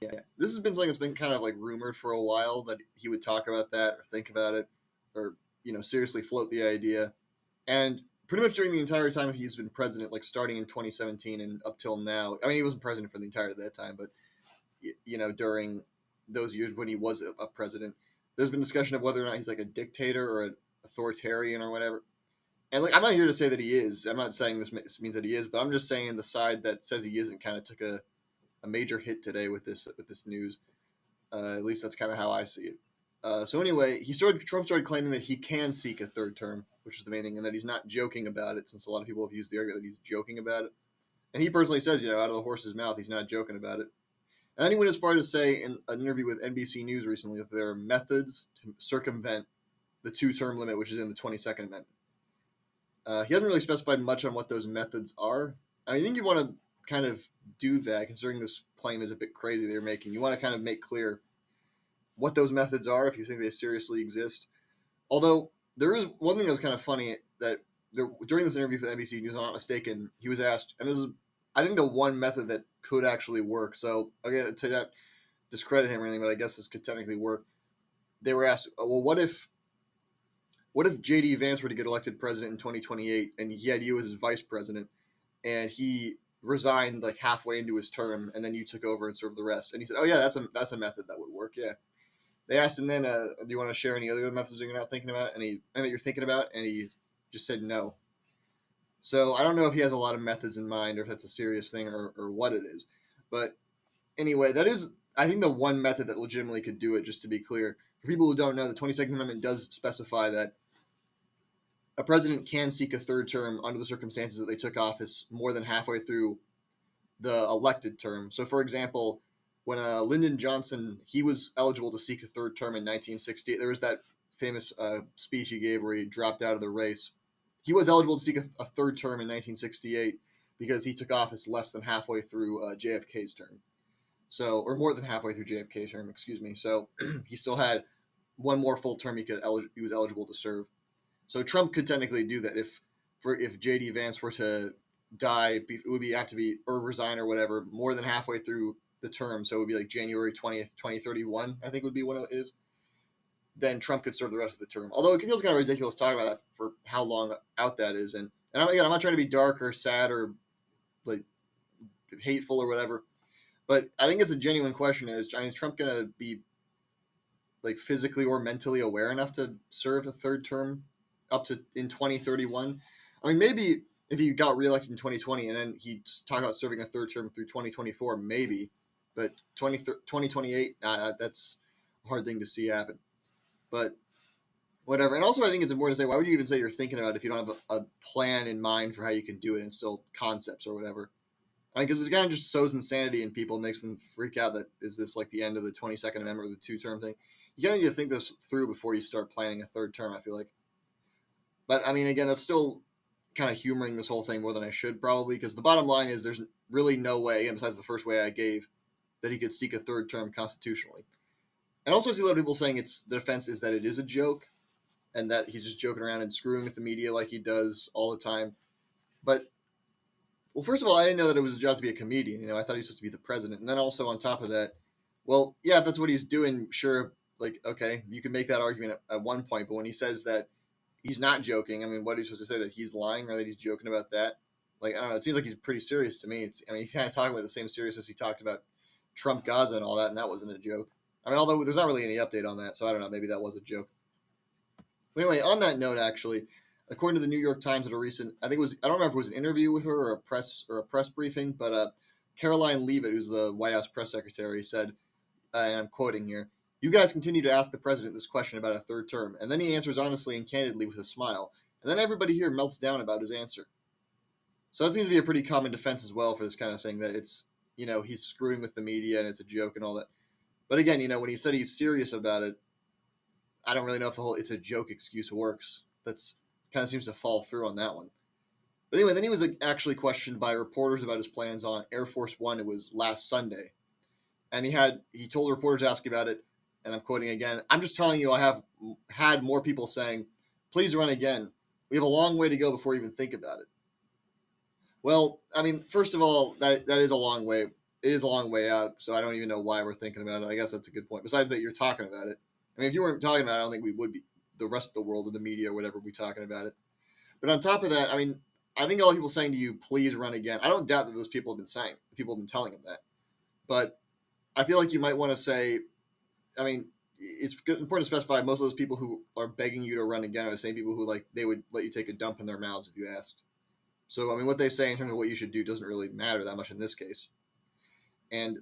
Yeah, this has been something that's been kind of like rumored for a while that he would talk about that or think about it or seriously float the idea. And pretty much during the entire time he's been president, like starting in 2017 and up till now. I mean, he wasn't president for the entirety of that time, but during those years when he was a president, there's been discussion of whether or not he's like a dictator or an authoritarian or whatever. And like, I'm not here to say that he is. I'm not saying this means that he is, but I'm just saying the side that says he isn't kind of took a major hit today with this news. At least that's kind of how I see it. So anyway, Trump started claiming that he can seek a third term, which is the main thing, and that he's not joking about it. Since a lot of people have used the argument that he's joking about it, and he personally says, out of the horse's mouth, he's not joking about it. And then he went as far to say in an interview with NBC News recently that there are methods to circumvent the two-term limit, which is in the 22nd Amendment. He hasn't really specified much on what those methods are. I think you want to kind of do that, considering this claim is a bit crazy they're making. You want to kind of make clear what those methods are if you think they seriously exist. Although there is one thing that was kind of funny that during this interview for NBC News, if I'm not mistaken, he was asked, and this is, I think, the one method that could actually work. So again, to not discredit him or anything, but I guess this could technically work. They were asked, well, what if J.D. Vance were to get elected president in 2028 and he had you as his vice president and he resigned like halfway into his term and then you took over and served the rest? And he said, oh yeah, that's a method that would work. Yeah. They asked him then, do you want to share any other methods you're not thinking about? And that you're thinking about? And he just said no. So I don't know if he has a lot of methods in mind or if that's a serious thing or what it is. But anyway, that is, I think, the one method that legitimately could do it, just to be clear. For people who don't know, the 22nd Amendment does specify that a president can seek a third term under the circumstances that they took office more than halfway through the elected term. So, for example, when Lyndon Johnson, he was eligible to seek a third term in 1968. There was that famous speech he gave where he dropped out of the race. He was eligible to seek a third term in 1968 because he took office less than halfway through JFK's term. So, or more than halfway through JFK's term, excuse me. So he still had one more full term he was eligible to serve. So Trump could technically do that if J.D. Vance were to die, it would have to be or resign or whatever more than halfway through the term. So it would be like January 20th, 2031, I think would be when it is. Then Trump could serve the rest of the term. Although it feels kind of ridiculous talking about that for how long out that is. And I'm not trying to be dark or sad or like hateful or whatever, but I think it's a genuine question. Is Trump going to be like physically or mentally aware enough to serve a third term up to in 2031? I mean, maybe if he got reelected in 2020 and then he talked about serving a third term through 2024, maybe. But 2028, that's a hard thing to see happen. But whatever. And also, I think it's important to say, why would you even say you're thinking about it if you don't have a plan in mind for how you can do it and still concepts or whatever? I mean, because it kind of just sows insanity in people, makes them freak out that is this like the end of the 22nd Amendment or the two-term thing. You kind of need to think this through before you start planning a third term, I feel like. But, I mean, again, that's still kind of humoring this whole thing more than I should probably, because the bottom line is there's really no way, and besides the first way I gave, that he could seek a third term constitutionally. And also I see a lot of people saying the defense is that it is a joke and that he's just joking around and screwing with the media like he does all the time. But, well, first of all, I didn't know that it was his job to be a comedian. I thought he was supposed to be the president. And then also on top of that, well, yeah, if that's what he's doing, sure, like, okay, you can make that argument at one point. But when he says that he's not joking, I mean, what are you supposed to say, that he's lying or that he's joking about that? Like, I don't know, it seems like he's pretty serious to me. He's kind of talking about the same seriousness he talked about Trump, Gaza, and all that, and that wasn't a joke. I mean, although there's not really any update on that, so I don't know, maybe that was a joke. But anyway, on that note, actually, according to the New York Times at a recent, I don't remember if it was an interview with her or a press briefing, but Caroline Leavitt, who's the White House press secretary, said, and I'm quoting here, "You guys continue to ask the president this question about a third term, and then he answers honestly and candidly with a smile, and then everybody here melts down about his answer." So that seems to be a pretty common defense as well for this kind of thing, that it's, he's screwing with the media and it's a joke and all that. But again, when he said he's serious about it, I don't really know if the whole "it's a joke" excuse works. That's kind of seems to fall through on that one. But anyway, then he was actually questioned by reporters about his plans on Air Force One. It was last Sunday. And he told reporters asking about it, and I'm quoting again, "I'm just telling you, I have had more people saying, please run again. We have a long way to go before you even think about it." Well, I mean, first of all, that is a long way. it is a long way out, so I don't even know why we're thinking about it. I guess that's a good point. Besides that, you're talking about it. I mean, if you weren't talking about it, I don't think we would be. The rest of the world or the media or whatever would be talking about it. But on top of that, I mean, I think a lot of people saying to you, please run again. I don't doubt that those people have been saying, people have been telling him that. But I feel like you might want to say, I mean, it's important to specify most of those people who are begging you to run again are the same people who, like, they would let you take a dump in their mouths if you asked. So, I mean, what they say in terms of what you should do doesn't really matter that much in this case. And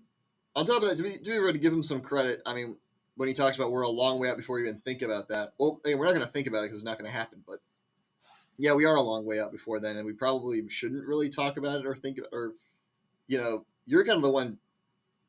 on top of that, do we really give him some credit? I mean, when he talks about we're a long way out before we even think about that. Well, we're not going to think about it because it's not going to happen. But yeah, we are a long way out before then, and we probably shouldn't really talk about it or think, or you're kind of the one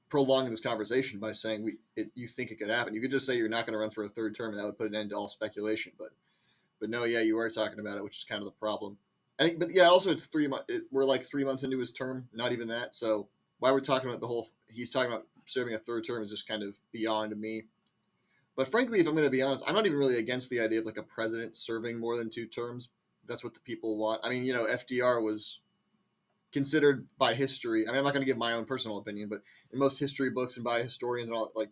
prolonging this conversation by saying you think it could happen. You could just say you're not going to run for a third term, and that would put an end to all speculation. But no, yeah, you are talking about it, which is kind of the problem. I think, but yeah, also it's 3 months. We're like 3 months into his term, not even that. So why we're talking about he's talking about serving a third term is just kind of beyond me. But frankly, if I'm going to be honest, I'm not even really against the idea of like a president serving more than 2 terms. That's what the people want. I mean, FDR was considered by history. I mean, I'm not going to give my own personal opinion, but in most history books and by historians and all, like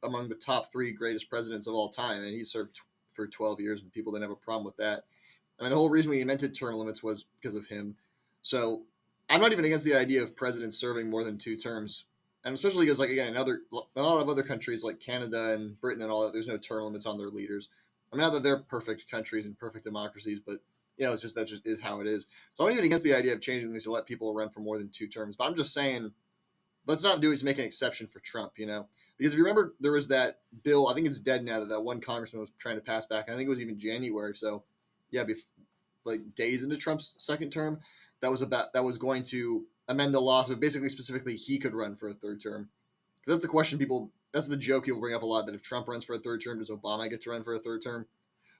among the top 3 greatest presidents of all time, and he served for 12 years, and people didn't have a problem with that. I mean, the whole reason we invented term limits was because of him. So I'm not even against the idea of presidents serving more than 2 terms, and especially because, like, again, a lot of other countries like Canada and Britain and all that, there's no term limits on their leaders. I mean, not that they're perfect countries and perfect democracies, but it's just that just is how it is. So I'm not even against the idea of changing these to let people run for more than 2 terms. But I'm just saying, let's not do it to make an exception for Trump, Because if you remember, there was that bill, I think it's dead now, that one congressman was trying to pass back. And I think it was even January. So, yeah, like days into Trump's second term, that was going to amend the law so basically specifically he could run for a third term. Because that's the joke people bring up a lot, that if Trump runs for a third term, does Obama get to run for a third term?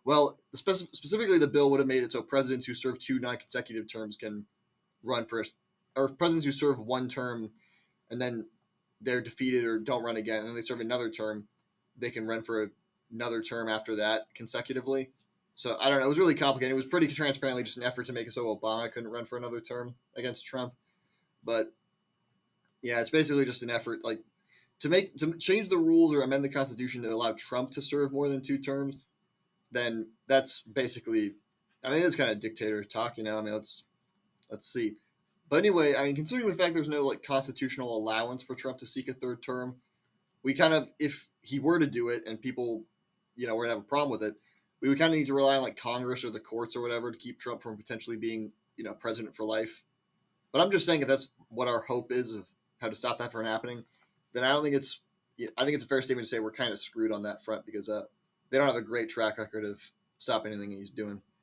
Well, specifically, the bill would have made it so presidents who serve 2 non-consecutive terms can run for, or presidents who serve 1 term and then they're defeated or don't run again, and then they serve another term, they can run for another term after that consecutively. So I don't know. It was really complicated. It was pretty transparently just an effort to make it so Obama couldn't run for another term against Trump. But yeah, it's basically just an effort like to change the rules or amend the Constitution to allow Trump to serve more than 2 terms. Then that's basically, I mean, it's kind of dictator talk, I mean, let's see. But anyway, I mean, considering the fact there's no like constitutional allowance for Trump to seek a third term, we kind of, if he were to do it and people, were to have a problem with it, we would kind of need to rely on like Congress or the courts or whatever to keep Trump from potentially being, president for life. But I'm just saying if that's what our hope is of how to stop that from happening, then I don't think it's. I think it's a fair statement to say we're kind of screwed on that front because they don't have a great track record of stopping anything he's doing.